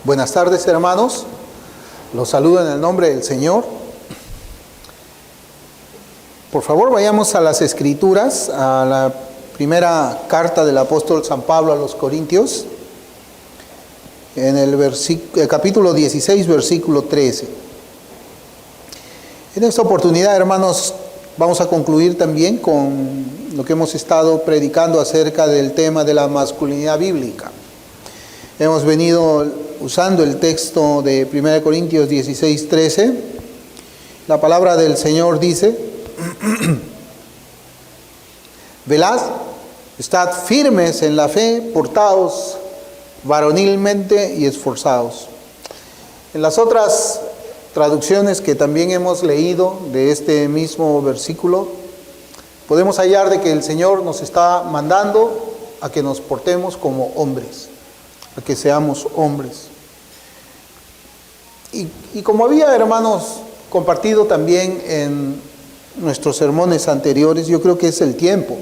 Buenas tardes, hermanos. Los saludo en el nombre del Señor. Por favor, vayamos a las Escrituras, a la primera carta del apóstol San Pablo a los Corintios, en el capítulo 16, versículo 13. En esta oportunidad, hermanos, vamos a concluir también con lo que hemos estado predicando acerca del tema de la masculinidad bíblica. Hemos venido usando el texto de 1 Corintios 16, 13. La palabra del Señor dice: velad, estad firmes en la fe, portaos varonilmente y esforzados. En las otras traducciones que también hemos leído de este mismo versículo, podemos hallar de que el Señor nos está mandando a que nos portemos como hombres, a que seamos hombres. Y como había, hermanos, compartido también en nuestros sermones anteriores, yo creo que es el tiempo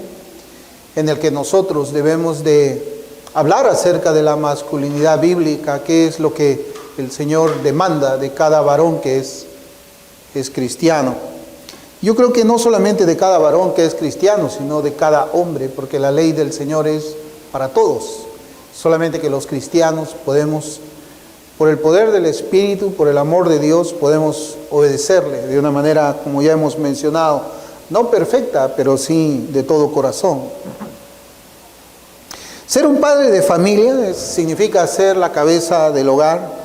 en el que nosotros debemos de hablar acerca de la masculinidad bíblica, qué es lo que el Señor demanda de cada varón que es cristiano. Yo creo que no solamente de cada varón que es cristiano, sino de cada hombre, porque la ley del Señor es para todos. Solamente que los cristianos podemos, por el poder del Espíritu, por el amor de Dios, podemos obedecerle de una manera, como ya hemos mencionado, no perfecta, pero sí de todo corazón. Ser un padre de familia significa ser la cabeza del hogar.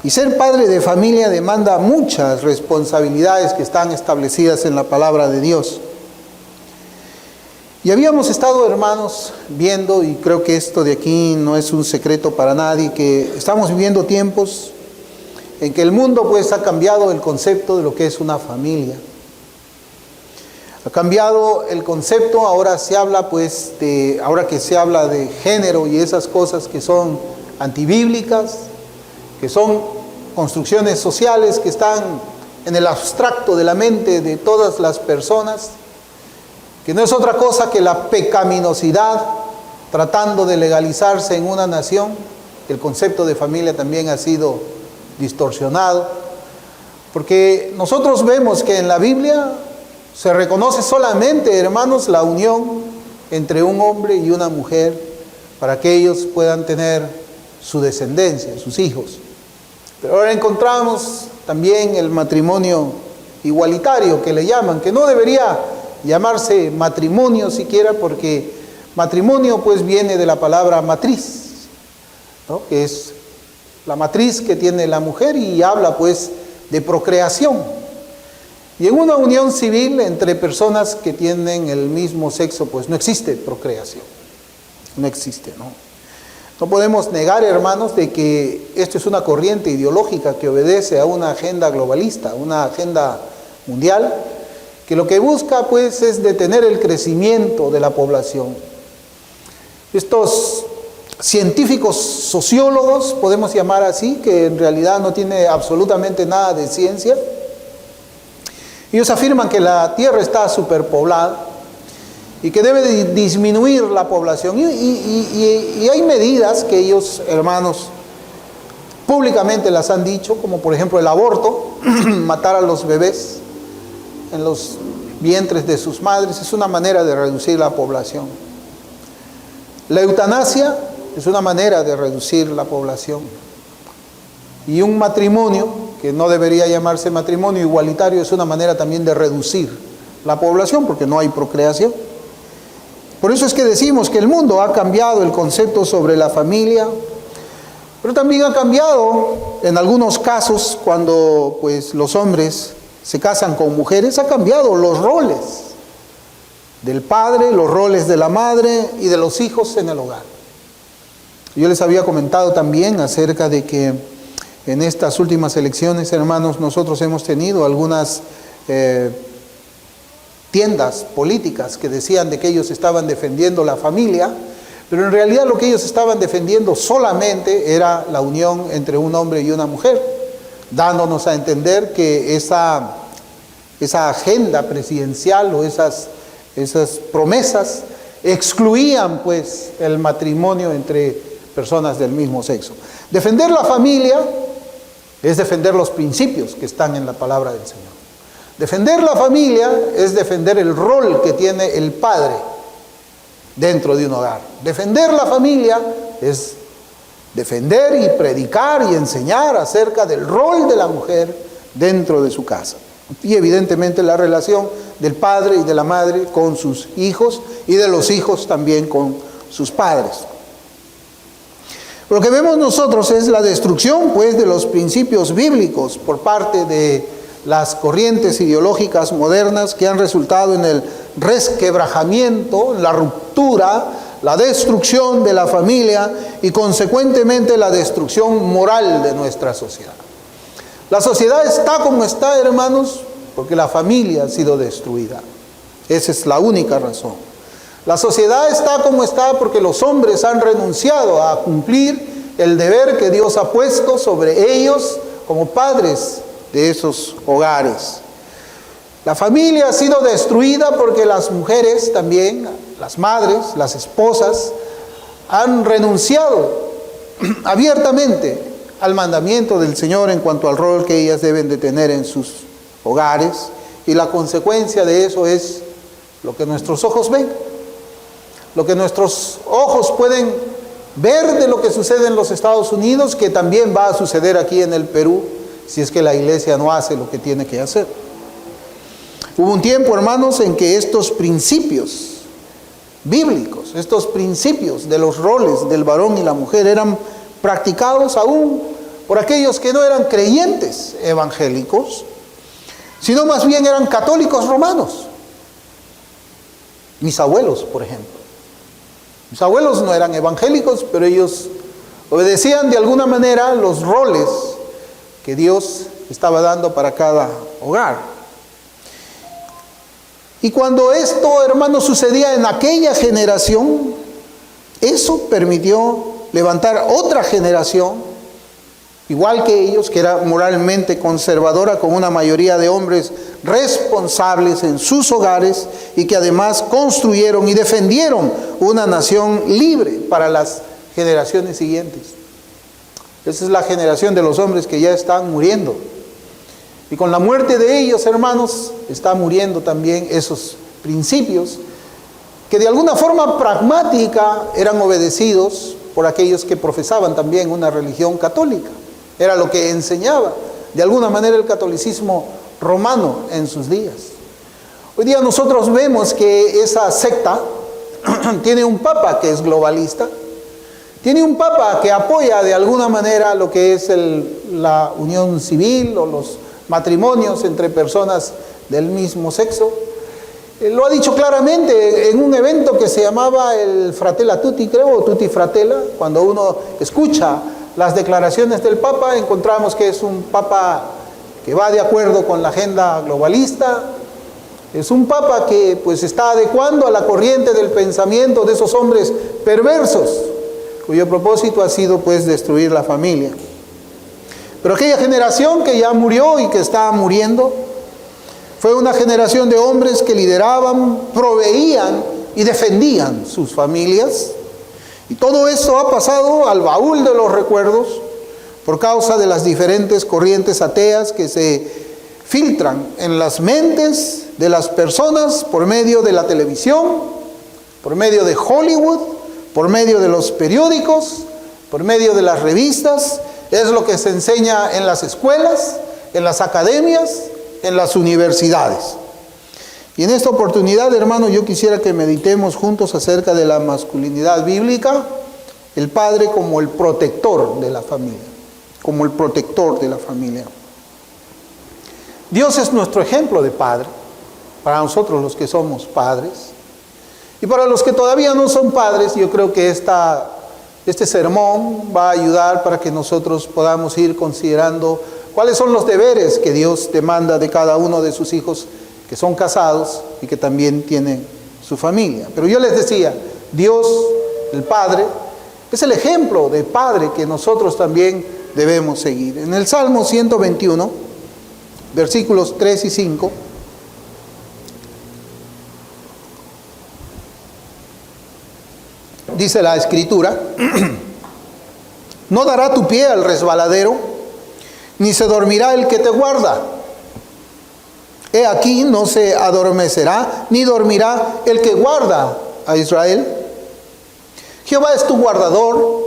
Y ser padre de familia demanda muchas responsabilidades que están establecidas en la palabra de Dios. Y habíamos estado, hermanos, viendo, y creo que esto de aquí no es un secreto para nadie, que estamos viviendo tiempos en que el mundo pues ha cambiado el concepto de lo que es una familia. Ha cambiado el concepto, ahora se habla pues ahora que se habla de género y esas cosas que son antibíblicas, que son construcciones sociales que están en el abstracto de la mente de todas las personas, que no es otra cosa que la pecaminosidad tratando de legalizarse en una nación. El concepto de familia también ha sido distorsionado, porque nosotros vemos que en la Biblia se reconoce solamente, hermanos, la unión entre un hombre y una mujer para que ellos puedan tener su descendencia, sus hijos. Pero ahora encontramos también el matrimonio igualitario, que le llaman, que no debería llamarse matrimonio siquiera, porque matrimonio pues viene de la palabra matriz, ¿no? Que es la matriz que tiene la mujer y habla pues de procreación. Y en una unión civil entre personas que tienen el mismo sexo pues no existe procreación, no existe, ¿no? No podemos negar, hermanos, de que esto es una corriente ideológica que obedece a una agenda globalista, una agenda mundial, que lo que busca pues es detener el crecimiento de la población. Estos científicos sociólogos, podemos llamar así, que en realidad no tiene absolutamente nada de ciencia, ellos afirman que la Tierra está superpoblada y que debe de disminuir la población. Y hay medidas que ellos, hermanos, públicamente las han dicho, como por ejemplo el aborto, matar a los bebés en los vientres de sus madres, es una manera de reducir la población. La eutanasia es una manera de reducir la población. Y un matrimonio, que no debería llamarse matrimonio igualitario, es una manera también de reducir la población, porque no hay procreación. Por eso es que decimos que el mundo ha cambiado el concepto sobre la familia, pero también ha cambiado en algunos casos cuando pues los hombres se casan con mujeres, ha cambiado los roles del padre, los roles de la madre y de los hijos en el hogar. Yo les había comentado también acerca de que en estas últimas elecciones, hermanos, nosotros hemos tenido algunas tiendas políticas que decían de que ellos estaban defendiendo la familia, pero en realidad lo que ellos estaban defendiendo solamente era la unión entre un hombre y una mujer, dándonos a entender que esa agenda presidencial o esas promesas excluían pues el matrimonio entre personas del mismo sexo. Defender la familia es defender los principios que están en la palabra del Señor. Defender la familia es defender el rol que tiene el padre dentro de un hogar. Defender la familia es defender y predicar y enseñar acerca del rol de la mujer dentro de su casa. Y evidentemente la relación del padre y de la madre con sus hijos y de los hijos también con sus padres. Lo que vemos nosotros es la destrucción, pues, de los principios bíblicos por parte de las corrientes ideológicas modernas que han resultado en el resquebrajamiento, la ruptura, la destrucción de la familia y consecuentemente la destrucción moral de nuestra sociedad. La sociedad está como está, hermanos, porque la familia ha sido destruida. Esa es la única razón. La sociedad está como está porque los hombres han renunciado a cumplir el deber que Dios ha puesto sobre ellos como padres de esos hogares. La familia ha sido destruida porque las mujeres también, las madres, las esposas, han renunciado abiertamente al mandamiento del Señor en cuanto al rol que ellas deben de tener en sus hogares, y la consecuencia de eso es lo que nuestros ojos ven, lo que nuestros ojos pueden ver de lo que sucede en los Estados Unidos, que también va a suceder aquí en el Perú, si es que la iglesia no hace lo que tiene que hacer. Hubo un tiempo, hermanos, en que estos principios bíblicos, estos principios de los roles del varón y la mujer eran practicados aún por aquellos que no eran creyentes evangélicos, sino más bien eran católicos romanos. Mis abuelos, por ejemplo. Mis abuelos no eran evangélicos, pero ellos obedecían de alguna manera los roles que Dios estaba dando para cada hogar. Y cuando esto, hermanos, sucedía en aquella generación, eso permitió levantar otra generación, igual que ellos, que era moralmente conservadora, con una mayoría de hombres responsables en sus hogares y que además construyeron y defendieron una nación libre para las generaciones siguientes. Esa es la generación de los hombres que ya están muriendo. Y con la muerte de ellos, hermanos, está muriendo también esos principios que de alguna forma pragmática eran obedecidos por aquellos que profesaban también una religión católica. Era lo que enseñaba de alguna manera el catolicismo romano en sus días. Hoy día nosotros vemos que esa secta tiene un papa que es globalista, tiene un papa que apoya de alguna manera lo que es la unión civil o los matrimonios entre personas del mismo sexo. Lo ha dicho claramente en un evento que se llamaba el Fratella Tutti, creo, o Tutti Fratella. Cuando uno escucha las declaraciones del Papa, encontramos que es un Papa que va de acuerdo con la agenda globalista. Es un Papa que pues está adecuando a la corriente del pensamiento de esos hombres perversos, cuyo propósito ha sido pues destruir la familia. Pero aquella generación que ya murió y que está muriendo, fue una generación de hombres que lideraban, proveían y defendían sus familias. Y todo esto ha pasado al baúl de los recuerdos por causa de las diferentes corrientes ateas que se filtran en las mentes de las personas por medio de la televisión, por medio de Hollywood, por medio de los periódicos, por medio de las revistas. Es lo que se enseña en las escuelas, en las academias, en las universidades. Y en esta oportunidad, hermano, yo quisiera que meditemos juntos acerca de la masculinidad bíblica, el padre como el protector de la familia, como el protector de la familia. Dios es nuestro ejemplo de padre, para nosotros los que somos padres. Y para los que todavía no son padres, yo creo que este sermón va a ayudar para que nosotros podamos ir considerando cuáles son los deberes que Dios demanda de cada uno de sus hijos que son casados y que también tienen su familia. Pero yo les decía, Dios, el Padre, es el ejemplo de padre que nosotros también debemos seguir. En el Salmo 121, versículos 3 y 5, dice la Escritura: No dará tu pie al resbaladero, ni se dormirá el que te guarda. He aquí, no se adormecerá, ni dormirá el que guarda a Israel. Jehová es tu guardador,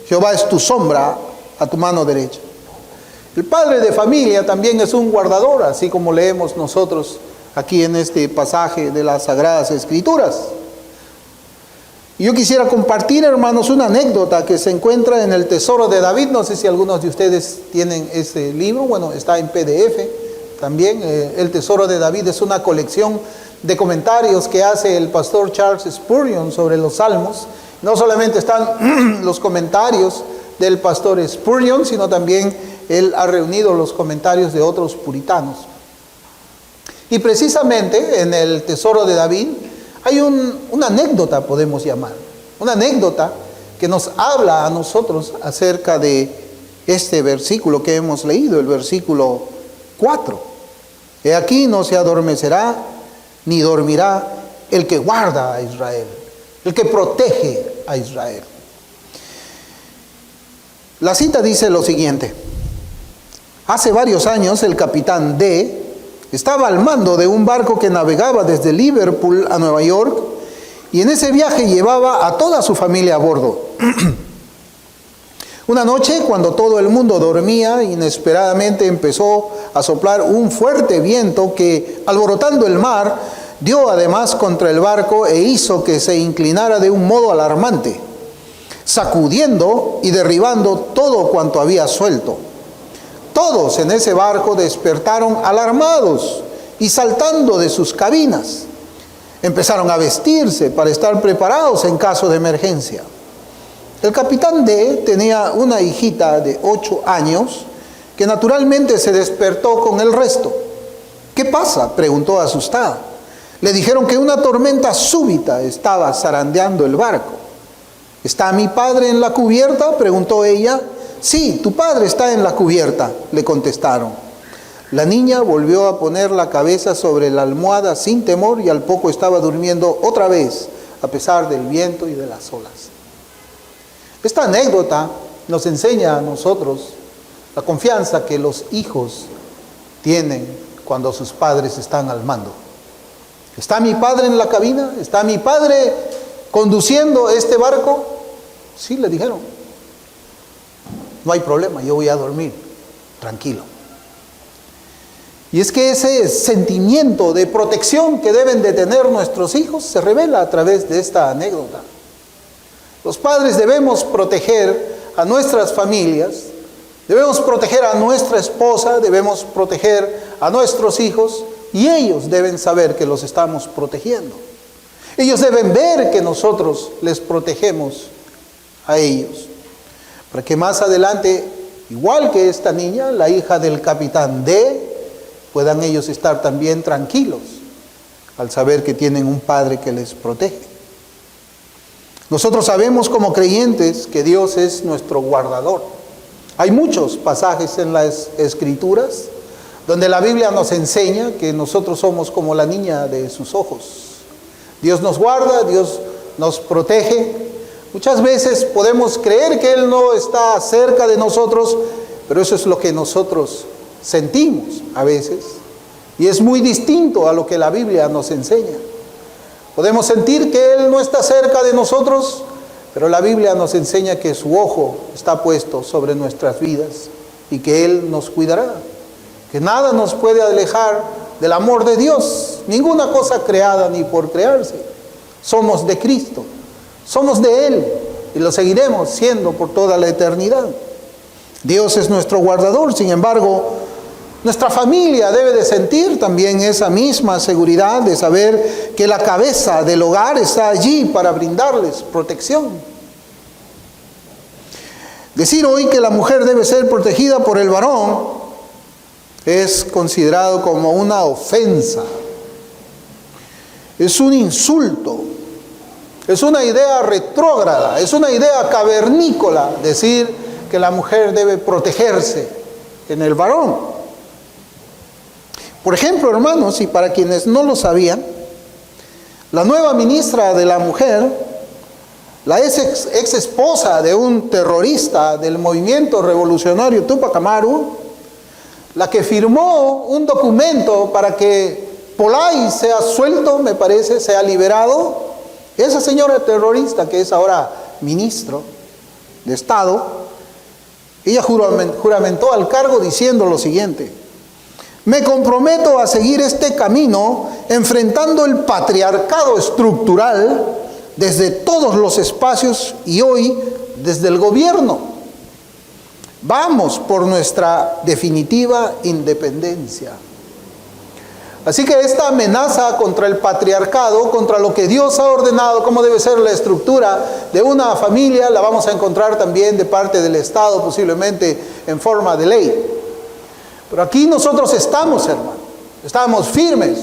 Jehová es tu sombra a tu mano derecha. El padre de familia también es un guardador, así como leemos nosotros aquí en este pasaje de las Sagradas Escrituras. Yo quisiera compartir, hermanos, una anécdota que se encuentra en el Tesoro de David. No sé si algunos de ustedes tienen este libro. Bueno, está en PDF también. El Tesoro de David es una colección de comentarios que hace el pastor Charles Spurgeon sobre los Salmos. No solamente están los comentarios del pastor Spurgeon, sino también él ha reunido los comentarios de otros puritanos. Y precisamente en el Tesoro de David hay una anécdota, podemos llamar, una anécdota que nos habla a nosotros acerca de este versículo que hemos leído, el versículo 4. He aquí, no se adormecerá ni dormirá el que guarda a Israel, el que protege a Israel. La cita dice lo siguiente: hace varios años el capitán D estaba al mando de un barco que navegaba desde Liverpool a Nueva York, y en ese viaje llevaba a toda su familia a bordo. Una noche, cuando todo el mundo dormía, inesperadamente empezó a soplar un fuerte viento que, alborotando el mar, dio además contra el barco e hizo que se inclinara de un modo alarmante, sacudiendo y derribando todo cuanto había suelto. Todos en ese barco despertaron alarmados y saltando de sus cabinas. Empezaron a vestirse para estar preparados en caso de emergencia. El capitán D tenía una hijita de 8 años que naturalmente se despertó con el resto. ¿Qué pasa?, preguntó asustada. Le dijeron que una tormenta súbita estaba zarandeando el barco. ¿Está mi padre en la cubierta?, preguntó ella. Sí, tu padre está en la cubierta, le contestaron. La niña volvió a poner la cabeza sobre la almohada sin temor y al poco estaba durmiendo otra vez, a pesar del viento y de las olas. Esta anécdota nos enseña a nosotros la confianza que los hijos tienen cuando sus padres están al mando. ¿Está mi padre en la cabina? ¿Está mi padre conduciendo este barco? Sí, le dijeron. No hay problema, yo voy a dormir, tranquilo. Y es que ese sentimiento de protección que deben de tener nuestros hijos se revela a través de esta anécdota. Los padres debemos proteger a nuestras familias, debemos proteger a nuestra esposa, debemos proteger a nuestros hijos, y ellos deben saber que los estamos protegiendo. Ellos deben ver que nosotros les protegemos a ellos, para que más adelante, igual que esta niña, la hija del capitán D, puedan ellos estar también tranquilos al saber que tienen un padre que les protege. Nosotros sabemos como creyentes que Dios es nuestro guardador. Hay muchos pasajes en las Escrituras donde la Biblia nos enseña que nosotros somos como la niña de sus ojos. Dios nos guarda, Dios nos protege. Muchas veces podemos creer que Él no está cerca de nosotros, pero eso es lo que nosotros sentimos a veces. Y es muy distinto a lo que la Biblia nos enseña. Podemos sentir que Él no está cerca de nosotros, pero la Biblia nos enseña que su ojo está puesto sobre nuestras vidas y que Él nos cuidará. Que nada nos puede alejar del amor de Dios. Ninguna cosa creada ni por crearse. Somos de Cristo. Somos de Él y lo seguiremos siendo por toda la eternidad. Dios es nuestro guardador. Sin embargo, nuestra familia debe de sentir también esa misma seguridad de saber que la cabeza del hogar está allí para brindarles protección. Decir hoy que la mujer debe ser protegida por el varón es considerado como una ofensa. Es un insulto. Es una idea retrógrada, es una idea cavernícola decir que la mujer debe protegerse en el varón. Por ejemplo, hermanos, y para quienes no lo sabían, la nueva ministra de la Mujer la ex esposa de un terrorista del movimiento revolucionario Tupac Amaru, la que firmó un documento para que Polay sea suelto, me parece, sea liberado, esa señora terrorista que es ahora ministro de Estado, ella juramentó al cargo diciendo lo siguiente: me comprometo a seguir este camino enfrentando el patriarcado estructural desde todos los espacios y hoy desde el gobierno. Vamos por nuestra definitiva independencia. Así que esta amenaza contra el patriarcado, contra lo que Dios ha ordenado, cómo debe ser la estructura de una familia, la vamos a encontrar también de parte del Estado, posiblemente en forma de ley. Pero aquí nosotros estamos, hermano, estamos firmes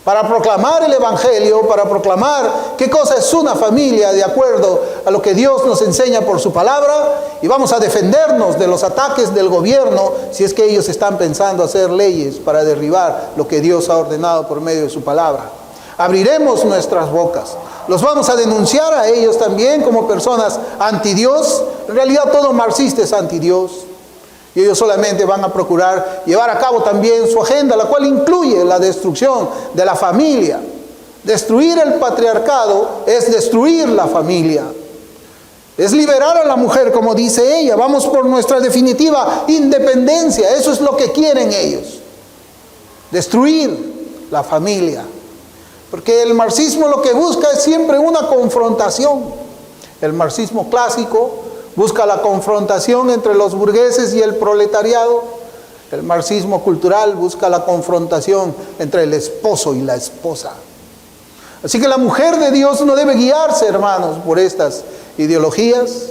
para proclamar el Evangelio, para proclamar qué cosa es una familia de acuerdo a lo que Dios nos enseña por su palabra, y vamos a defendernos de los ataques del gobierno si es que ellos están pensando hacer leyes para derribar lo que Dios ha ordenado por medio de su palabra. Abriremos nuestras bocas, los vamos a denunciar a ellos también como personas antidios. En realidad todo marxista es antidios. Y ellos solamente van a procurar llevar a cabo también su agenda, la cual incluye la destrucción de la familia. Destruir el patriarcado es destruir la familia. Es liberar a la mujer, como dice ella. Vamos por nuestra definitiva independencia. Eso es lo que quieren ellos. Destruir la familia. Porque el marxismo lo que busca es siempre una confrontación. El marxismo clásico busca la confrontación entre los burgueses y el proletariado. El marxismo cultural busca la confrontación entre el esposo y la esposa. Así que la mujer de Dios no debe guiarse, hermanos, por estas ideologías,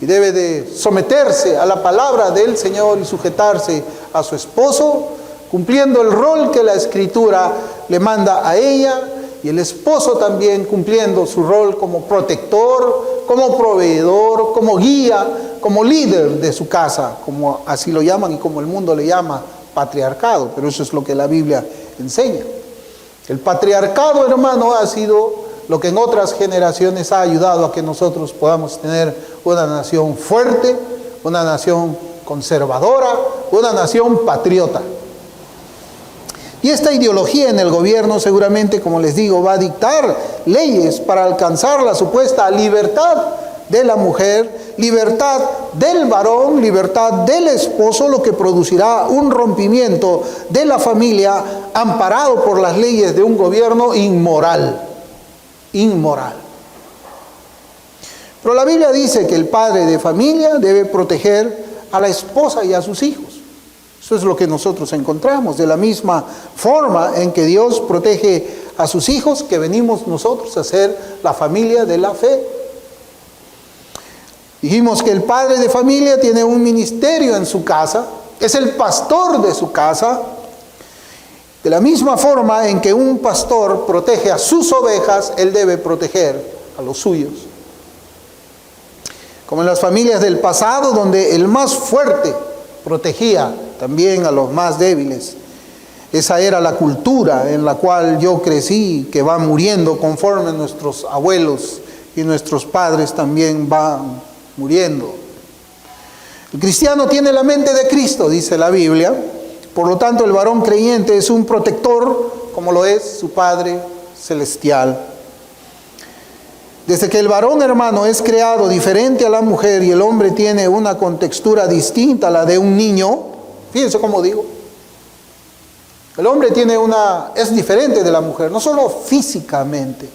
y debe de someterse a la palabra del Señor y sujetarse a su esposo, cumpliendo el rol que la Escritura le manda a ella, y el esposo también cumpliendo su rol como protector, como proveedor, como guía, como líder de su casa, como así lo llaman y como el mundo le llama patriarcado, pero eso es lo que la Biblia enseña. El patriarcado, hermano, ha sido lo que en otras generaciones ha ayudado a que nosotros podamos tener una nación fuerte, una nación conservadora, una nación patriota. Y esta ideología en el gobierno seguramente, como les digo, va a dictar leyes para alcanzar la supuesta libertad de la mujer, libertad del varón, libertad del esposo, lo que producirá un rompimiento de la familia amparado por las leyes de un gobierno inmoral. Inmoral. Pero la Biblia dice que el padre de familia debe proteger a la esposa y a sus hijos. Eso es lo que nosotros encontramos, de la misma forma en que Dios protege a sus hijos, que venimos nosotros a ser la familia de la fe. Dijimos que el padre de familia tiene un ministerio en su casa, es el pastor de su casa. De la misma forma en que un pastor protege a sus ovejas, él debe proteger a los suyos. Como en las familias del pasado, donde el más fuerte protegía también a los más débiles. Esa era la cultura en la cual yo crecí, que va muriendo conforme nuestros abuelos y nuestros padres también van muriendo. El cristiano tiene la mente de Cristo, dice la Biblia. Por lo tanto, el varón creyente es un protector, como lo es su Padre celestial. Desde que el varón, hermano, es creado diferente a la mujer y el hombre tiene una contextura distinta a la de un niño, fíjense cómo digo, el hombre es diferente de la mujer, no solo físicamente,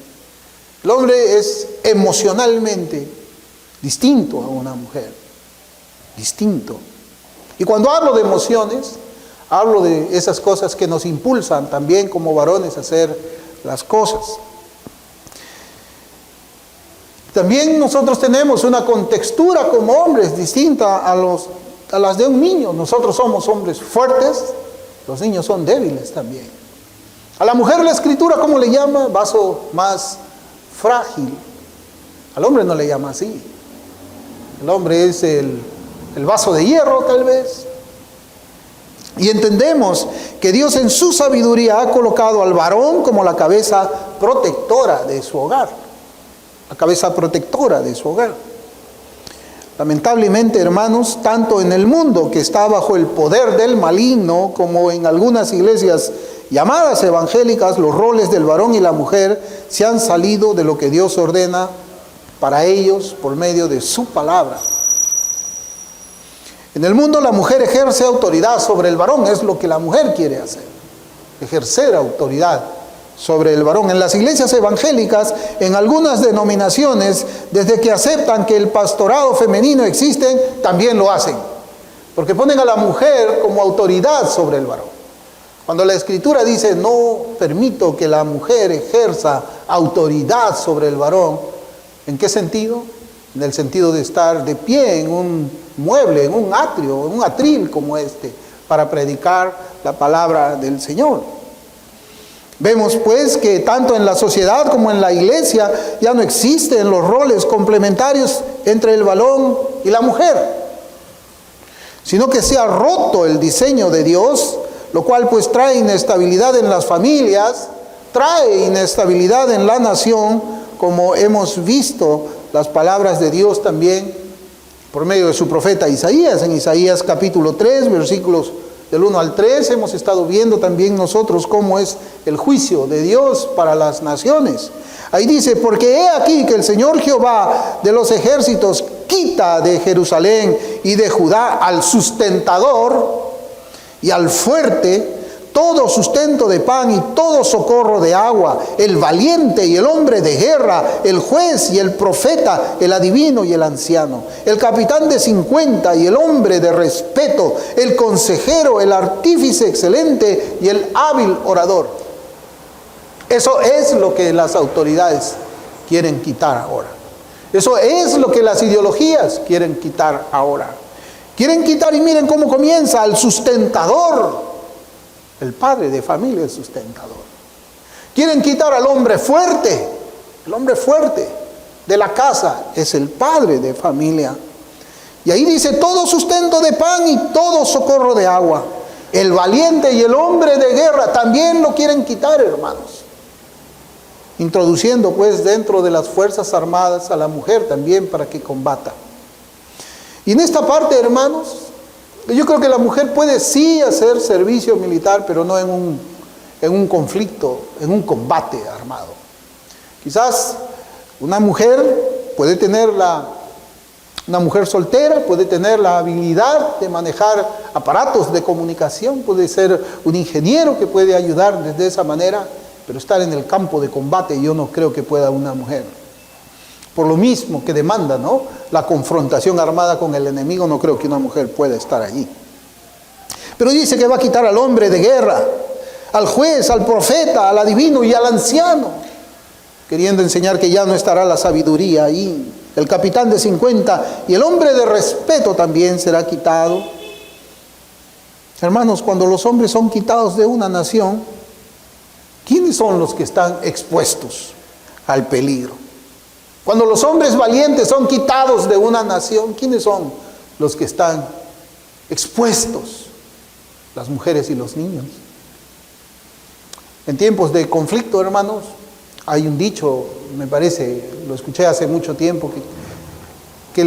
el hombre es emocionalmente distinto a una mujer, distinto. Y cuando hablo de emociones, hablo de esas cosas que nos impulsan también como varones a hacer las cosas. También nosotros tenemos una contextura como hombres distinta a las de un niño. Nosotros somos hombres fuertes, los niños son débiles también. A la mujer la Escritura, ¿cómo le llama? Vaso más frágil. Al hombre no le llama así. El hombre es el vaso de hierro, tal vez. Y entendemos que Dios en su sabiduría ha colocado al varón como la cabeza protectora de su hogar. la cabeza protectora de su hogar. Lamentablemente, hermanos, tanto en el mundo que está bajo el poder del maligno, como en algunas iglesias llamadas evangélicas, los roles del varón y la mujer se han salido de lo que Dios ordena para ellos por medio de su palabra. En el mundo la mujer ejerce autoridad sobre el varón, es lo que la mujer quiere hacer, ejercer autoridad sobre el varón. En las iglesias evangélicas, en algunas denominaciones, desde que aceptan que el pastorado femenino existe, también lo hacen, porque ponen a la mujer como autoridad sobre el varón. Cuando la Escritura dice, no permito que la mujer ejerza autoridad sobre el varón, ¿en qué sentido? En el sentido de estar de pie en un mueble, en un atrio, en un atril como este, para predicar la palabra del Señor. Vemos pues que tanto en la sociedad como en la iglesia ya no existen los roles complementarios entre el varón y la mujer, sino que se ha roto el diseño de Dios, lo cual pues trae inestabilidad en las familias, trae inestabilidad en la nación, como hemos visto las palabras de Dios también por medio de su profeta Isaías. En Isaías capítulo 3, versículos del 1 al 3, hemos estado viendo también nosotros cómo es el juicio de Dios para las naciones. Ahí dice, porque he aquí que el Señor Jehová de los ejércitos quita de Jerusalén y de Judá al sustentador y al fuerte, todo sustento de pan y todo socorro de agua, el valiente y el hombre de guerra, el juez y el profeta, el adivino y el anciano, el capitán de 50 y el hombre de respeto, el consejero, el artífice excelente y el hábil orador. Eso es lo que las autoridades quieren quitar ahora. Eso es lo que las ideologías quieren quitar ahora. Quieren quitar, y miren cómo comienza, al sustentador. El padre de familia es sustentador. Quieren quitar al hombre fuerte. El hombre fuerte de la casa es el padre de familia. Y ahí dice, todo sustento de pan y todo socorro de agua. El valiente y el hombre de guerra también lo quieren quitar, hermanos. Introduciendo pues dentro de las Fuerzas Armadas a la mujer también para que combata. Y en esta parte, hermanos, yo creo que la mujer puede sí hacer servicio militar, pero no en un conflicto, en un combate armado. Quizás una mujer puede tener una mujer soltera puede tener la habilidad de manejar aparatos de comunicación, puede ser un ingeniero que puede ayudar desde esa manera, pero estar en el campo de combate yo no creo que pueda una mujer. Por lo mismo que demanda, ¿no?, la confrontación armada con el enemigo, no creo que una mujer pueda estar allí. Pero dice que va a quitar al hombre de guerra, al juez, al profeta, al adivino y al anciano, queriendo enseñar que ya no estará la sabiduría ahí. El capitán de 50 y el hombre de respeto también será quitado. Hermanos, cuando los hombres son quitados de una nación, ¿quiénes son los que están expuestos al peligro? Cuando los hombres valientes son quitados de una nación, ¿quiénes son los que están expuestos? Las mujeres y los niños. En tiempos de conflicto, hermanos, hay un dicho, me parece, lo escuché hace mucho tiempo, que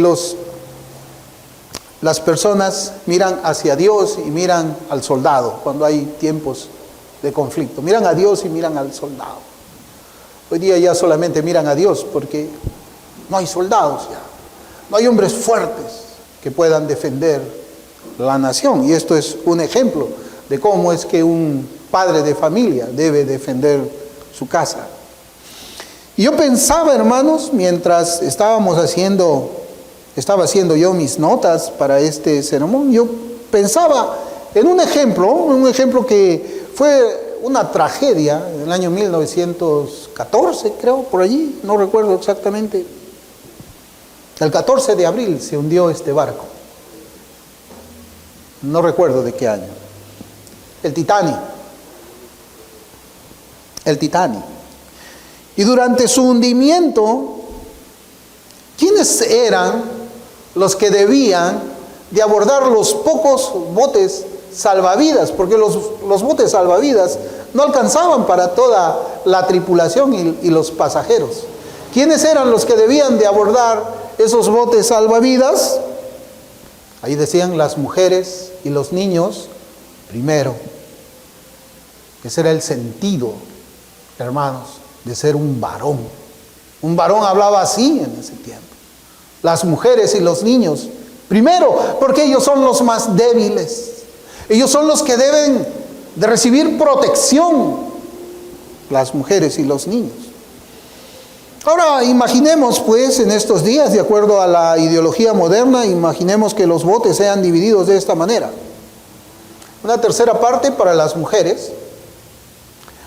las personas miran hacia Dios y miran al soldado cuando hay tiempos de conflicto. Miran a Dios y miran al soldado. Hoy día ya solamente miran a Dios porque no hay soldados ya. No hay hombres fuertes que puedan defender la nación. Y esto es un ejemplo de cómo es que un padre de familia debe defender su casa. Y yo pensaba, hermanos, mientras estaba haciendo yo mis notas para este sermón, yo pensaba en un ejemplo que fue una tragedia en el año 1914, creo, por allí, no recuerdo exactamente. El 14 de abril se hundió este barco. No recuerdo de qué año. El Titanic. Y durante su hundimiento, ¿quiénes eran los que debían de abordar los pocos botes salvavidas? Porque los botes salvavidas no alcanzaban para toda la tripulación y los pasajeros. ¿Quiénes eran los que debían de abordar esos botes salvavidas? Ahí decían las mujeres y los niños primero. Ese era el sentido, hermanos, de ser un varón. Un varón hablaba así en ese tiempo. Las mujeres y los niños primero, porque ellos son los más débiles. Ellos son los que deben de recibir protección, las mujeres y los niños. Ahora imaginemos pues en estos días, de acuerdo a la ideología moderna, imaginemos que los botes sean divididos de esta manera. Una tercera parte para las mujeres,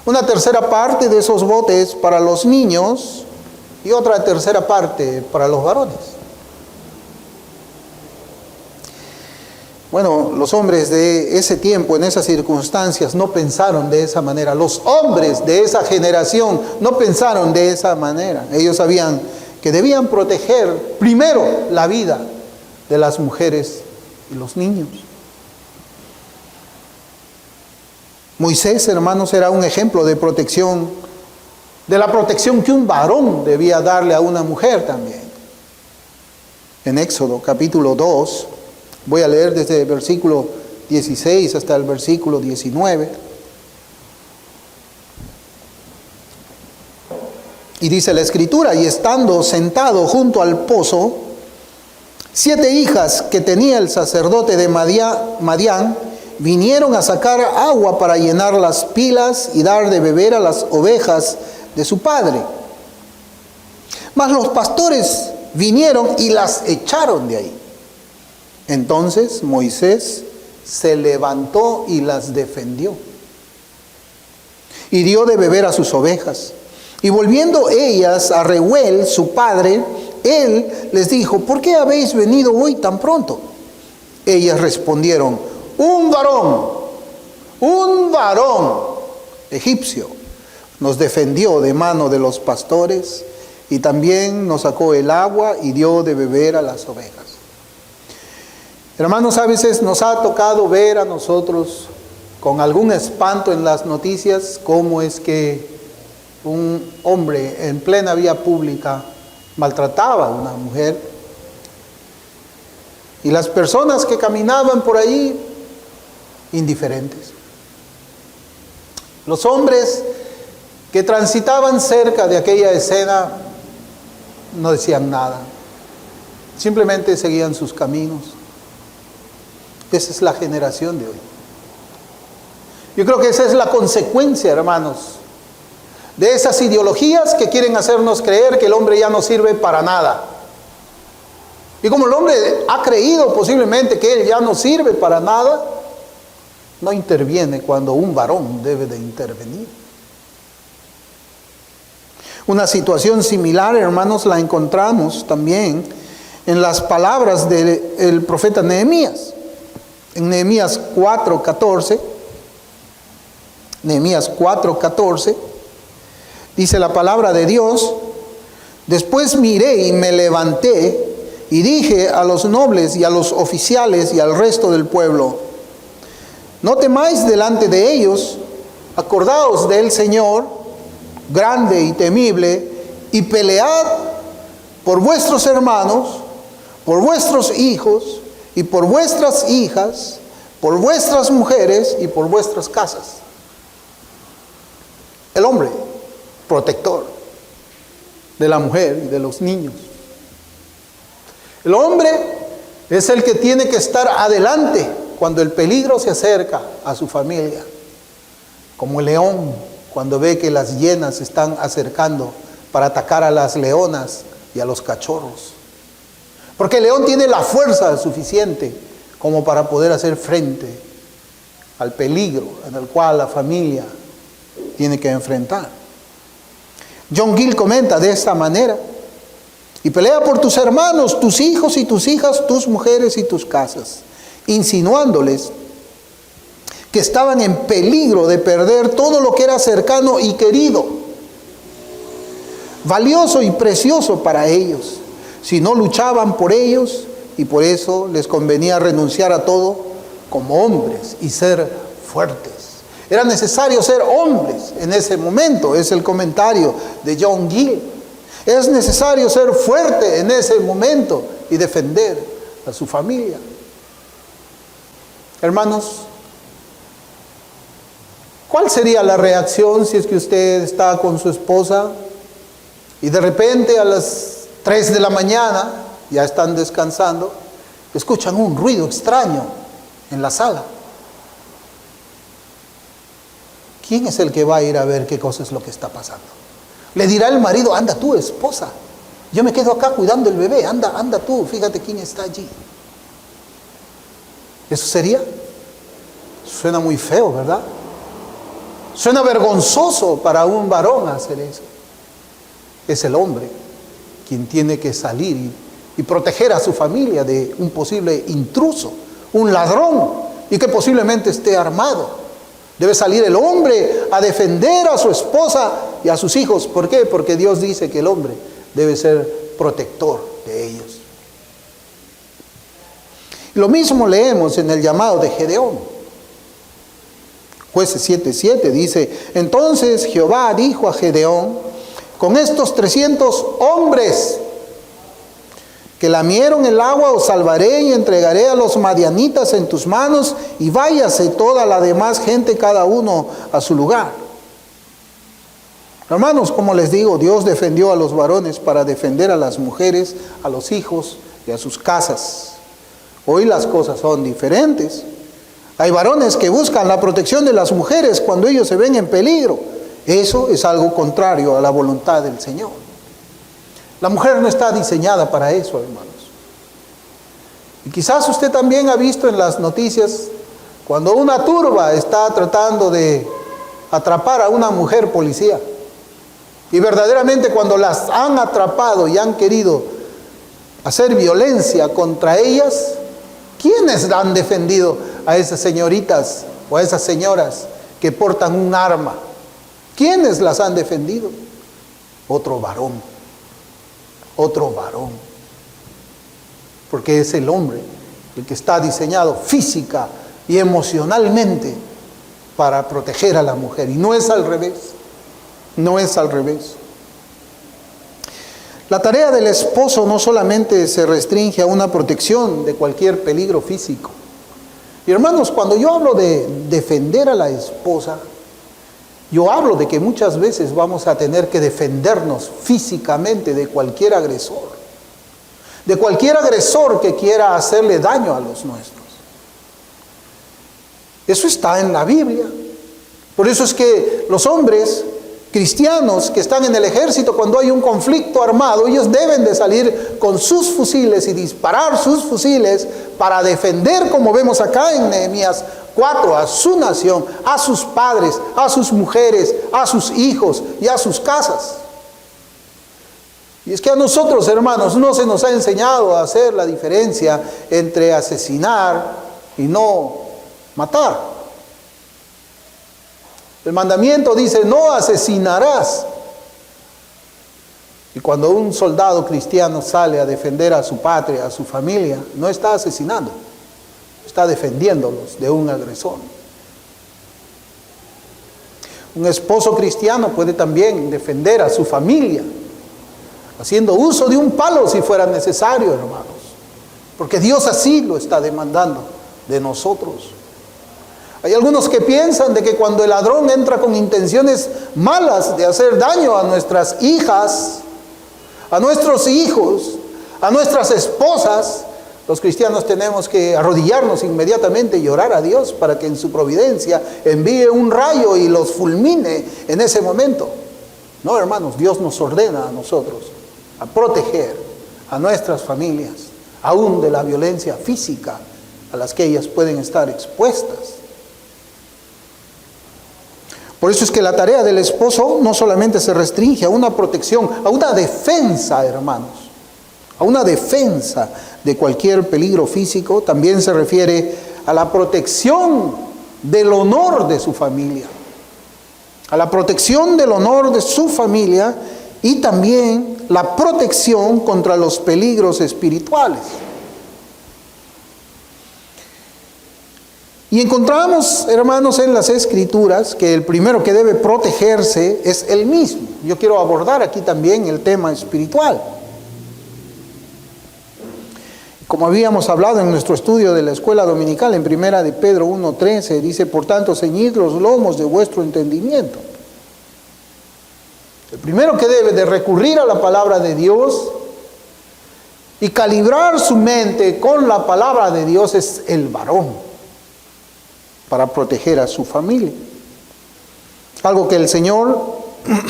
una tercera parte de esos botes para los niños y otra tercera parte para los varones. Bueno, los hombres de ese tiempo, en esas circunstancias, no pensaron de esa manera. Los hombres de esa generación no pensaron de esa manera. Ellos sabían que debían proteger primero la vida de las mujeres y los niños. Moisés, hermanos, era un ejemplo de protección, de la protección que un varón debía darle a una mujer también. En Éxodo capítulo 2, voy a leer desde el versículo 16 hasta el versículo 19. Y dice la Escritura: y estando sentado junto al pozo, 7 hijas que tenía el sacerdote de Madián vinieron a sacar agua para llenar las pilas y dar de beber a las ovejas de su padre. Mas los pastores vinieron y las echaron de ahí. Entonces Moisés se levantó y las defendió, y dio de beber a sus ovejas. Y volviendo ellas a Reuel, su padre, él les dijo: ¿por qué habéis venido hoy tan pronto? Ellas respondieron: un varón egipcio nos defendió de mano de los pastores, y también nos sacó el agua y dio de beber a las ovejas. Hermanos, a veces nos ha tocado ver a nosotros con algún espanto en las noticias cómo es que un hombre en plena vía pública maltrataba a una mujer, y las personas que caminaban por ahí indiferentes. Los hombres que transitaban cerca de aquella escena no decían nada, simplemente seguían sus caminos. Esa es la generación de hoy. Yo creo que esa es la consecuencia, hermanos, de esas ideologías que quieren hacernos creer que el hombre ya no sirve para nada. Y como el hombre ha creído posiblemente que él ya no sirve para nada, no interviene cuando un varón debe de intervenir. Una situación similar, hermanos, la encontramos también en las palabras del profeta Nehemías. En Nehemías 4:14, Nehemías 4:14, dice la palabra de Dios: después miré y me levanté y dije a los nobles y a los oficiales y al resto del pueblo: no temáis delante de ellos, acordaos del Señor, grande y temible, y pelead por vuestros hermanos, por vuestros hijos, y por vuestras hijas, por vuestras mujeres y por vuestras casas. El hombre, protector de la mujer y de los niños. El hombre es el que tiene que estar adelante cuando el peligro se acerca a su familia. Como el león, cuando ve que las hienas se están acercando para atacar a las leonas y a los cachorros. Porque el león tiene la fuerza suficiente como para poder hacer frente al peligro en el cual la familia tiene que enfrentar. John Gill comenta de esta manera: y pelea por tus hermanos, tus hijos y tus hijas, tus mujeres y tus casas, insinuándoles que estaban en peligro de perder todo lo que era cercano y querido, valioso y precioso para ellos, si no luchaban por ellos, y por eso les convenía renunciar a todo como hombres y ser fuertes. Era necesario ser hombres en ese momento, es el comentario de John Gill. Es necesario ser fuerte en ese momento y defender a su familia. Hermanos, ¿cuál sería la reacción si es que usted está con su esposa y de repente a las 3 de la mañana, ya están descansando, escuchan un ruido extraño en la sala? ¿Quién es el que va a ir a ver qué cosa es lo que está pasando? Le dirá el marido: anda tú, esposa, yo me quedo acá cuidando el bebé, anda tú, fíjate quién está allí. ¿Eso sería? Suena muy feo, ¿verdad? Suena vergonzoso para un varón hacer eso. Es el hombre quien tiene que salir y proteger a su familia de un posible intruso, un ladrón, y que posiblemente esté armado. Debe salir el hombre a defender a su esposa y a sus hijos. ¿Por qué? Porque Dios dice que el hombre debe ser protector de ellos. Lo mismo leemos en el llamado de Gedeón. Jueces 7:7 dice: entonces Jehová dijo a Gedeón: con estos 300 hombres que lamieron el agua os salvaré y entregaré a los madianitas en tus manos, y váyase toda la demás gente cada uno a su lugar. Hermanos, como les digo, Dios defendió a los varones para defender a las mujeres, a los hijos y a sus casas. Hoy las cosas son diferentes. Hay varones que buscan la protección de las mujeres cuando ellos se ven en peligro. Eso es algo contrario a la voluntad del Señor. La mujer no está diseñada para eso, hermanos. Y quizás usted también ha visto en las noticias cuando una turba está tratando de atrapar a una mujer policía. Y verdaderamente cuando las han atrapado y han querido hacer violencia contra ellas, ¿quiénes han defendido a esas señoritas o a esas señoras que portan un arma? ¿Quiénes las han defendido? Otro varón. Otro varón. Porque es el hombre el que está diseñado física y emocionalmente para proteger a la mujer. Y no es al revés. No es al revés. La tarea del esposo no solamente se restringe a una protección de cualquier peligro físico. Y hermanos, cuando yo hablo de defender a la esposa, yo hablo de que muchas veces vamos a tener que defendernos físicamente de cualquier agresor. De cualquier agresor que quiera hacerle daño a los nuestros. Eso está en la Biblia. Por eso es que los hombres cristianos que están en el ejército, cuando hay un conflicto armado, ellos deben de salir con sus fusiles y disparar sus fusiles para defender, como vemos acá en Nehemías 4, a su nación, a sus padres, a sus mujeres, a sus hijos y a sus casas. Y es que a nosotros, hermanos, no se nos ha enseñado a hacer la diferencia entre asesinar y no matar. El mandamiento dice: no asesinarás. Y cuando un soldado cristiano sale a defender a su patria, a su familia, no está asesinando, está defendiéndolos de un agresor. Un esposo cristiano puede también defender a su familia, haciendo uso de un palo si fuera necesario, hermanos, porque Dios así lo está demandando de nosotros. Hay algunos que piensan de que cuando el ladrón entra con intenciones malas de hacer daño a nuestras hijas, a nuestros hijos, a nuestras esposas, los cristianos tenemos que arrodillarnos inmediatamente y orar a Dios para que en su providencia envíe un rayo y los fulmine en ese momento. No, hermanos, Dios nos ordena a nosotros a proteger a nuestras familias, aún de la violencia física a las que ellas pueden estar expuestas. Por eso es que la tarea del esposo no solamente se restringe a una protección, a una defensa, hermanos, a una defensa de cualquier peligro físico, también se refiere a la protección del honor de su familia, a la protección del honor de su familia y también la protección contra los peligros espirituales. Y encontramos, hermanos, en las Escrituras que el primero que debe protegerse es él mismo. Yo quiero abordar aquí también el tema espiritual. Como habíamos hablado en nuestro estudio de la escuela dominical, en 1 de Pedro 1:13, dice, por tanto, ceñid los lomos de vuestro entendimiento. El primero que debe de recurrir a la palabra de Dios y calibrar su mente con la palabra de Dios es el varón, para proteger a su familia. Algo que el Señor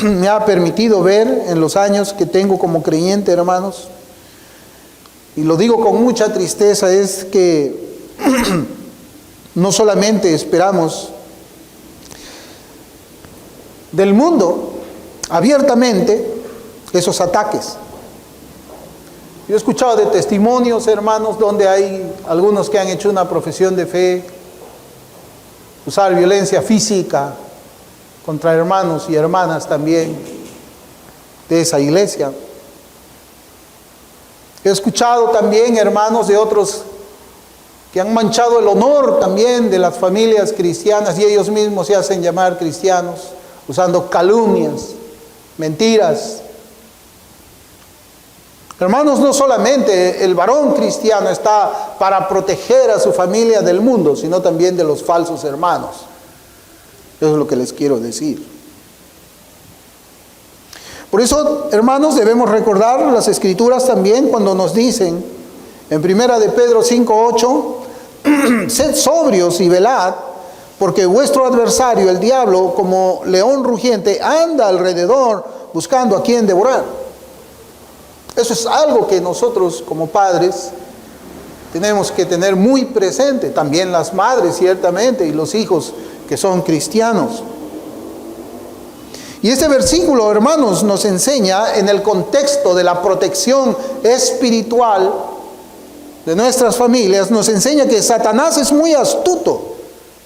me ha permitido ver en los años que tengo como creyente, hermanos, y lo digo con mucha tristeza, es que no solamente esperamos del mundo abiertamente esos ataques. Yo he escuchado de testimonios, hermanos, donde hay algunos que han hecho una profesión de fe, usar violencia física contra hermanos y hermanas también de esa iglesia. He escuchado también, hermanos, de otros que han manchado el honor también de las familias cristianas y ellos mismos se hacen llamar cristianos, usando calumnias, mentiras. Hermanos, no solamente el varón cristiano está para proteger a su familia del mundo, sino también de los falsos hermanos. Eso es lo que les quiero decir. Por eso, hermanos, debemos recordar las Escrituras también cuando nos dicen, en 1 de Pedro 5:8, sed sobrios y velad, porque vuestro adversario, el diablo, como león rugiente, anda alrededor buscando a quien devorar. Eso es algo que nosotros como padres tenemos que tener muy presente, también las madres ciertamente y los hijos que son cristianos. Y este versículo, hermanos, nos enseña en el contexto de la protección espiritual de nuestras familias, nos enseña que Satanás es muy astuto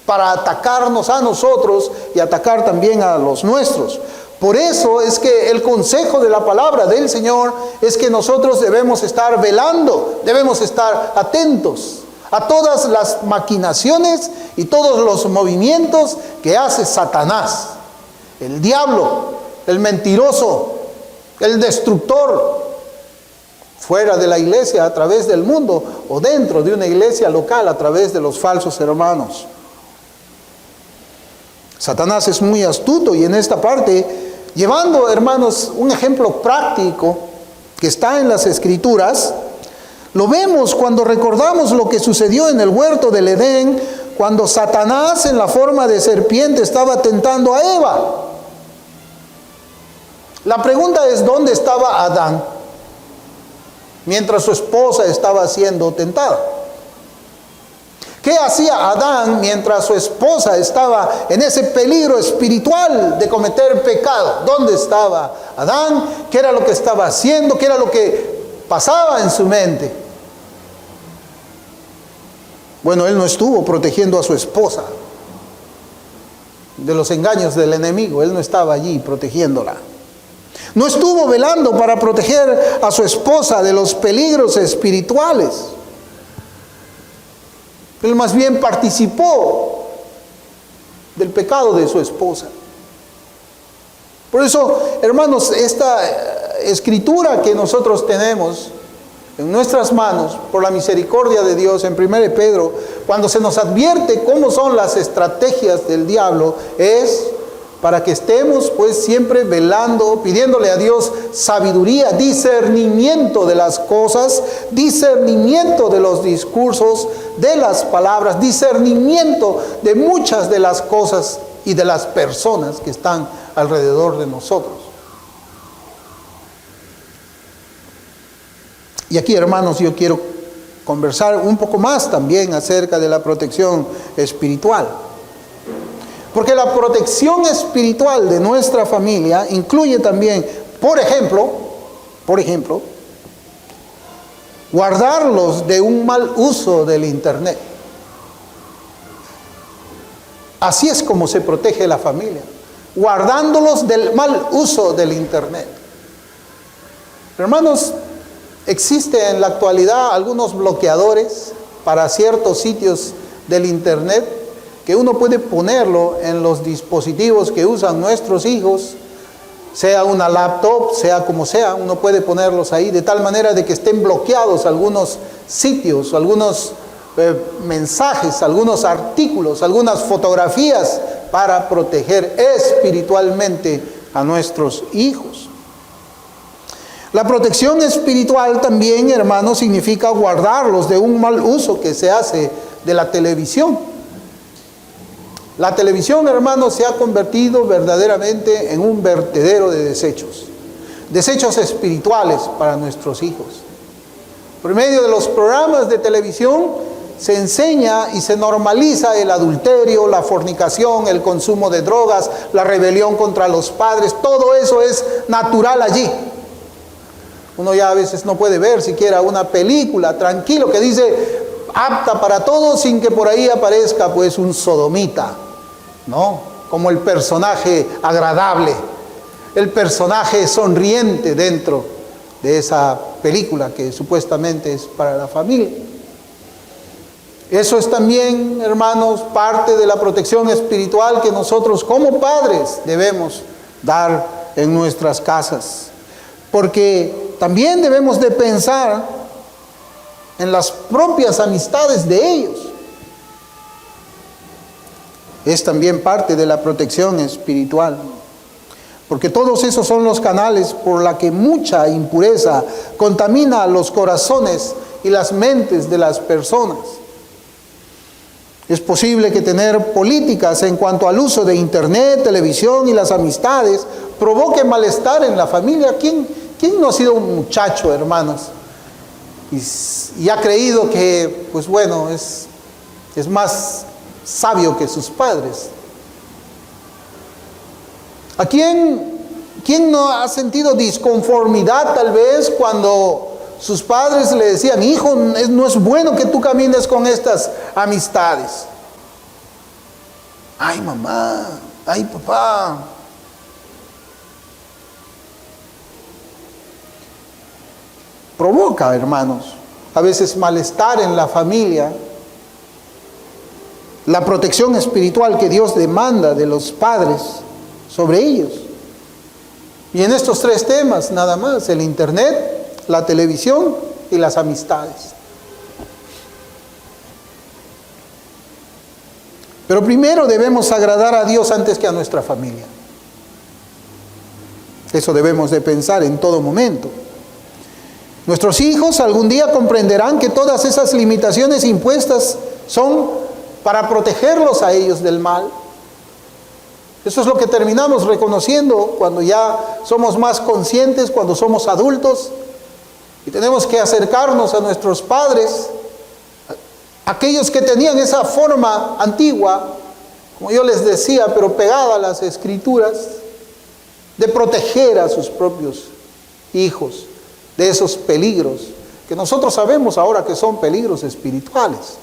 para atacarnos a nosotros y atacar también a los nuestros. Por eso es que el consejo de la palabra del Señor es que nosotros debemos estar velando, debemos estar atentos a todas las maquinaciones y todos los movimientos que hace Satanás, el diablo, el mentiroso, el destructor, fuera de la iglesia a través del mundo o dentro de una iglesia local a través de los falsos hermanos. Satanás es muy astuto y en esta parte, llevando, hermanos, un ejemplo práctico que está en las Escrituras, lo vemos cuando recordamos lo que sucedió en el huerto del Edén, cuando Satanás en la forma de serpiente estaba tentando a Eva. La pregunta es, ¿dónde estaba Adán mientras su esposa estaba siendo tentada? ¿Qué hacía Adán mientras su esposa estaba en ese peligro espiritual de cometer pecado? ¿Dónde estaba Adán? ¿Qué era lo que estaba haciendo? ¿Qué era lo que pasaba en su mente? Bueno, él no estuvo protegiendo a su esposa de los engaños del enemigo. Él no estaba allí protegiéndola. No estuvo velando para proteger a su esposa de los peligros espirituales. Él más bien participó del pecado de su esposa. Por eso, hermanos, esta escritura que nosotros tenemos en nuestras manos, por la misericordia de Dios, en 1 Pedro, cuando se nos advierte cómo son las estrategias del diablo, es para que estemos pues siempre velando, pidiéndole a Dios sabiduría, discernimiento de las cosas, discernimiento de los discursos, de las palabras, discernimiento de muchas de las cosas y de las personas que están alrededor de nosotros. Y aquí, hermanos, yo quiero conversar un poco más también acerca de la protección espiritual. Porque la protección espiritual de nuestra familia incluye también, por ejemplo, guardarlos de un mal uso del Internet. Así es como se protege la familia, guardándolos del mal uso del Internet. Hermanos, existe en la actualidad algunos bloqueadores para ciertos sitios del Internet que uno puede ponerlo en los dispositivos que usan nuestros hijos, sea una laptop, sea como sea, uno puede ponerlos ahí de tal manera de que estén bloqueados algunos sitios, algunos mensajes, algunos artículos, algunas fotografías para proteger espiritualmente a nuestros hijos. La protección espiritual también, hermanos, significa guardarlos de un mal uso que se hace de la televisión. La televisión, hermanos, se ha convertido verdaderamente en un vertedero de desechos espirituales para nuestros hijos. Por medio de los programas de televisión se enseña y se normaliza el adulterio, la fornicación, el consumo de drogas, la rebelión contra los padres. Todo eso es natural allí. Uno ya a veces no puede ver siquiera una película tranquilo que dice apta para todos sin que por ahí aparezca pues un sodomita, ¿no? Como el personaje agradable, el personaje sonriente dentro de esa película que supuestamente es para la familia. Eso es también, hermanos, parte de la protección espiritual que nosotros como padres debemos dar en nuestras casas. Porque también debemos de pensar en las propias amistades de ellos. Es también parte de la protección espiritual. Porque todos esos son los canales por la que mucha impureza contamina los corazones y las mentes de las personas. Es posible que tener políticas en cuanto al uso de internet, televisión y las amistades provoque malestar en la familia. ¿Quién no ha sido un muchacho, hermanos? Y ha creído que, pues bueno, es más sabio que sus padres. ¿A quién no ha sentido disconformidad tal vez cuando sus padres le decían, hijo, no es bueno que tú camines con estas amistades? Ay, mamá, ay, papá. Provoca, hermanos, a veces malestar en la familia. La protección espiritual que Dios demanda de los padres sobre ellos. Y en estos tres temas, nada más, el internet, la televisión y las amistades. Pero primero debemos agradar a Dios antes que a nuestra familia. Eso debemos de pensar en todo momento. Nuestros hijos algún día comprenderán que todas esas limitaciones impuestas son para protegerlos a ellos del mal. Eso es lo que terminamos reconociendo cuando ya somos más conscientes, cuando somos adultos y tenemos que acercarnos a nuestros padres, aquellos que tenían esa forma antigua, como yo les decía, pero pegada a las Escrituras, de proteger a sus propios hijos de esos peligros que nosotros sabemos ahora que son peligros espirituales.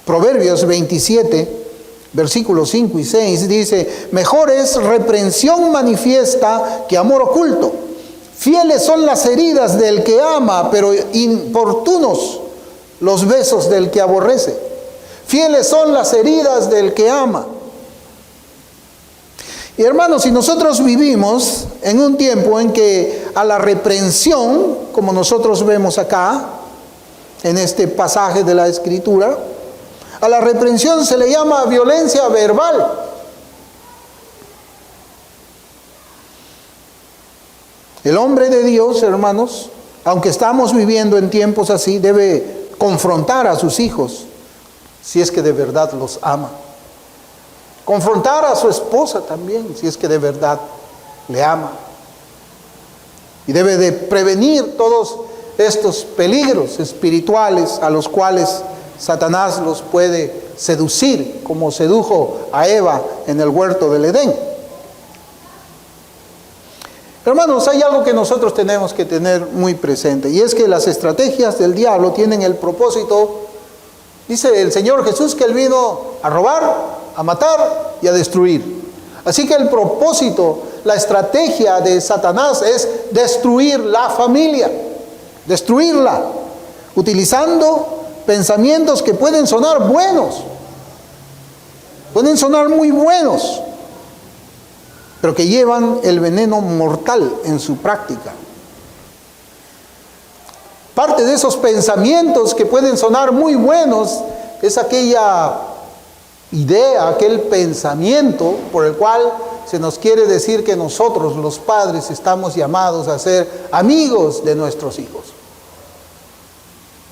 Proverbios 27, versículos 5 y 6 dice, mejor es reprensión manifiesta que amor oculto. Fieles son las heridas del que ama, pero importunos los besos del que aborrece. Fieles son las heridas del que ama. Y hermanos, si nosotros vivimos en un tiempo en que a la reprensión, como nosotros vemos acá, en este pasaje de la Escritura, a la reprensión se le llama violencia verbal. El hombre de Dios, hermanos, aunque estamos viviendo en tiempos así, debe confrontar a sus hijos, si es que de verdad los ama. Confrontar a su esposa también, si es que de verdad le ama. Y debe de prevenir todos estos peligros espirituales a los cuales Satanás los puede seducir, como sedujo a Eva en el huerto del Edén. Hermanos, hay algo que nosotros tenemos que tener muy presente, y es que las estrategias del diablo tienen el propósito, dice el Señor Jesús, que Él vino a robar, a matar y a destruir. Así que el propósito, la estrategia de Satanás es destruir la familia, destruirla, utilizando Pensamientos que pueden sonar buenos, pueden sonar muy buenos, pero que llevan el veneno mortal en su práctica. Parte de esos pensamientos que pueden sonar muy buenos es aquella idea, aquel pensamiento por el cual se nos quiere decir que nosotros, los padres, estamos llamados a ser amigos de nuestros hijos.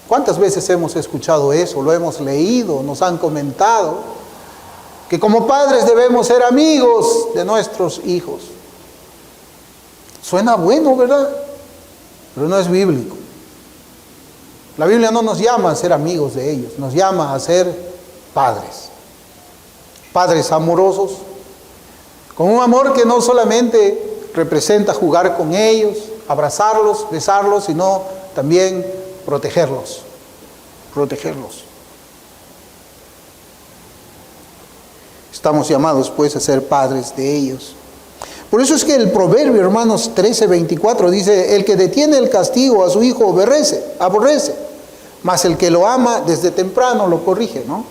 ¿Cuántas veces hemos escuchado eso? Lo hemos leído, nos han comentado, que como padres debemos ser amigos de nuestros hijos. Suena bueno, ¿verdad? Pero no es bíblico. La Biblia no nos llama a ser amigos de ellos, nos llama a ser padres. Padres amorosos, con un amor que no solamente representa jugar con ellos, abrazarlos, besarlos, sino también protegerlos. Estamos llamados pues a ser padres de ellos. Por eso es que el proverbio, hermanos, 13:24 dice: el que detiene el castigo a su hijo aborrece, mas el que lo ama desde temprano lo corrige, ¿no?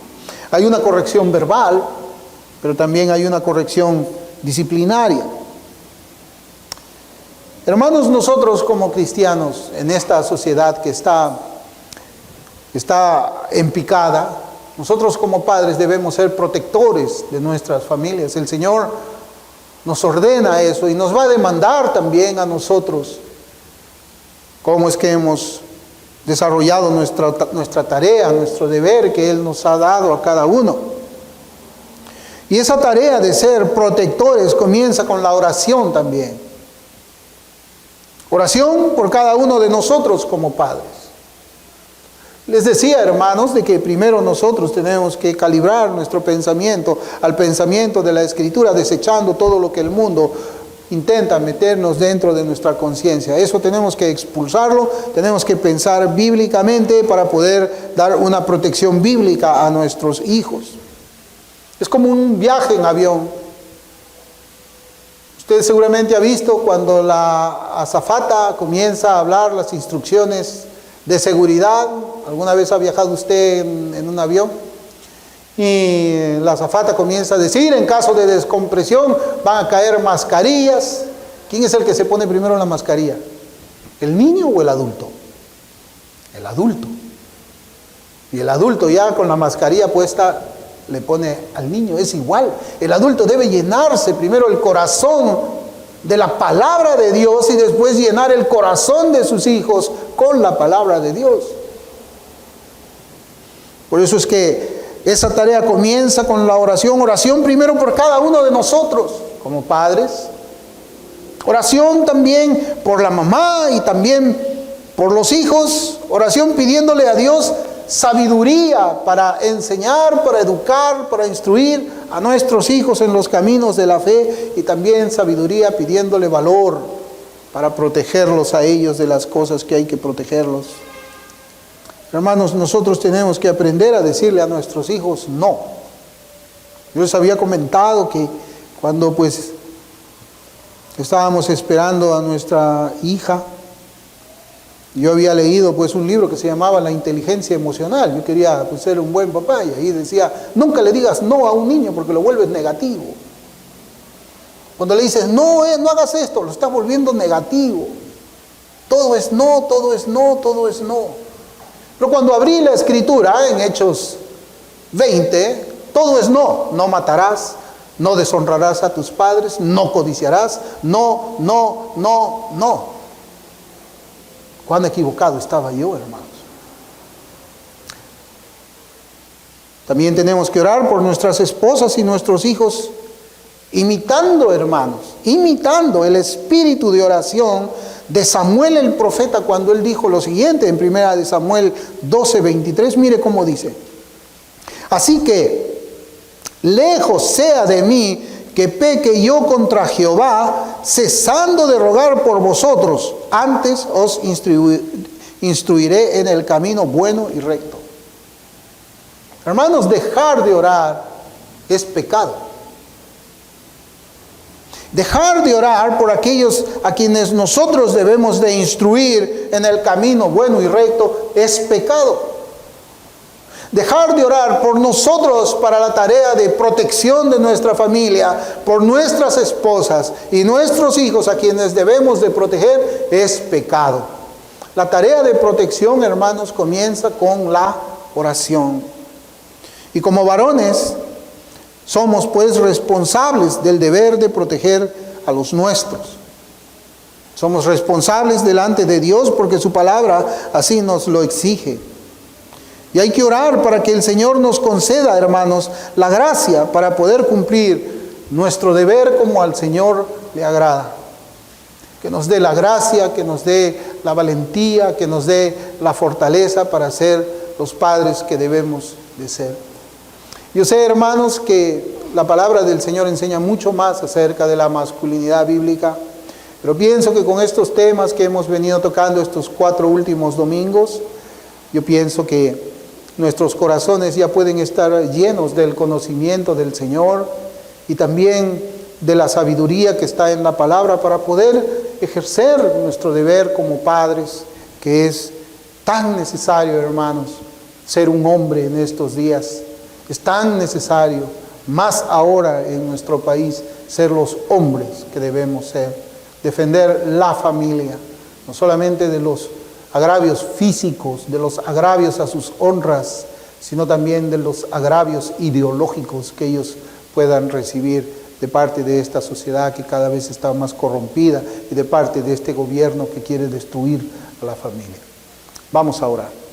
Hay una corrección verbal, pero también hay una corrección disciplinaria. Hermanos, nosotros como cristianos en esta sociedad que está en picada, nosotros como padres debemos ser protectores de nuestras familias. El Señor nos ordena eso y nos va a demandar también a nosotros cómo es que hemos desarrollado nuestra tarea, nuestro deber que Él nos ha dado a cada uno. Y esa tarea de ser protectores comienza con la oración también. Oración por cada uno de nosotros como padres. Les decía, hermanos, de que primero nosotros tenemos que calibrar nuestro pensamiento al pensamiento de la Escritura, desechando todo lo que el mundo intenta meternos dentro de nuestra conciencia. Eso tenemos que expulsarlo, tenemos que pensar bíblicamente para poder dar una protección bíblica a nuestros hijos. Es como un viaje en avión. Usted seguramente ha visto cuando la azafata comienza a hablar las instrucciones de seguridad. ¿Alguna vez ha viajado usted en un avión? Y la azafata comienza a decir: en caso de descompresión van a caer mascarillas. ¿Quién es el que se pone primero la mascarilla? ¿El niño o el adulto? El adulto. Y el adulto ya con la mascarilla puesta le pone al niño. Es igual. El adulto debe llenarse primero el corazón de la palabra de Dios y después llenar el corazón de sus hijos con la palabra de Dios. Por eso es que esa tarea comienza con la oración. Oración primero por cada uno de nosotros como padres. Oración también por la mamá y también por los hijos. Oración pidiéndole a Dios sabiduría para enseñar, para educar, para instruir a nuestros hijos en los caminos de la fe, y también sabiduría pidiéndole valor para protegerlos a ellos de las cosas que hay que protegerlos. Hermanos, nosotros tenemos que aprender a decirle a nuestros hijos no. Yo les había comentado que cuando pues estábamos esperando a nuestra hija, yo había leído pues un libro que se llamaba La inteligencia emocional. Yo quería pues ser un buen papá, y ahí decía: nunca le digas no a un niño porque lo vuelves negativo. Cuando le dices no hagas esto, lo estás volviendo negativo. Todo es no, todo es no, todo es no. Pero cuando abrí la Escritura en Hechos 20, todo es no. No matarás, no deshonrarás a tus padres, no codiciarás, no. Cuán equivocado estaba yo, hermanos. También tenemos que orar por nuestras esposas y nuestros hijos, imitando, hermanos, imitando el espíritu de oración de Samuel el profeta, cuando él dijo lo siguiente en 1 Samuel 12:23. Mire cómo dice: así que lejos sea de mí que peque yo contra Jehová, cesando de rogar por vosotros, antes os instruiré en el camino bueno y recto. Hermanos, dejar de orar es pecado. Dejar de orar por aquellos a quienes nosotros debemos de instruir en el camino bueno y recto es pecado. dejar de orar por nosotros para la tarea de protección de nuestra familia, por nuestras esposas y nuestros hijos a quienes debemos de proteger, es pecado. La tarea de protección, hermanos, comienza con la oración. Y como varones, somos pues responsables del deber de proteger a los nuestros. Somos responsables delante de Dios porque su palabra así nos lo exige. Y hay que orar para que el Señor nos conceda, hermanos, la gracia para poder cumplir nuestro deber como al Señor le agrada. Que nos dé la gracia, que nos dé la valentía, que nos dé la fortaleza para ser los padres que debemos de ser. Yo sé, hermanos, que la palabra del Señor enseña mucho más acerca de la masculinidad bíblica, pero pienso que con estos temas que hemos venido tocando estos 4 últimos domingos, yo pienso que nuestros corazones ya pueden estar llenos del conocimiento del Señor y también de la sabiduría que está en la palabra para poder ejercer nuestro deber como padres, que es tan necesario, hermanos, ser un hombre en estos días. Es tan necesario, más ahora en nuestro país, ser los hombres que debemos ser. Defender la familia, no solamente de los agravios físicos, de los agravios a sus honras, sino también de los agravios ideológicos que ellos puedan recibir de parte de esta sociedad que cada vez está más corrompida y de parte de este gobierno que quiere destruir a la familia. Vamos a orar.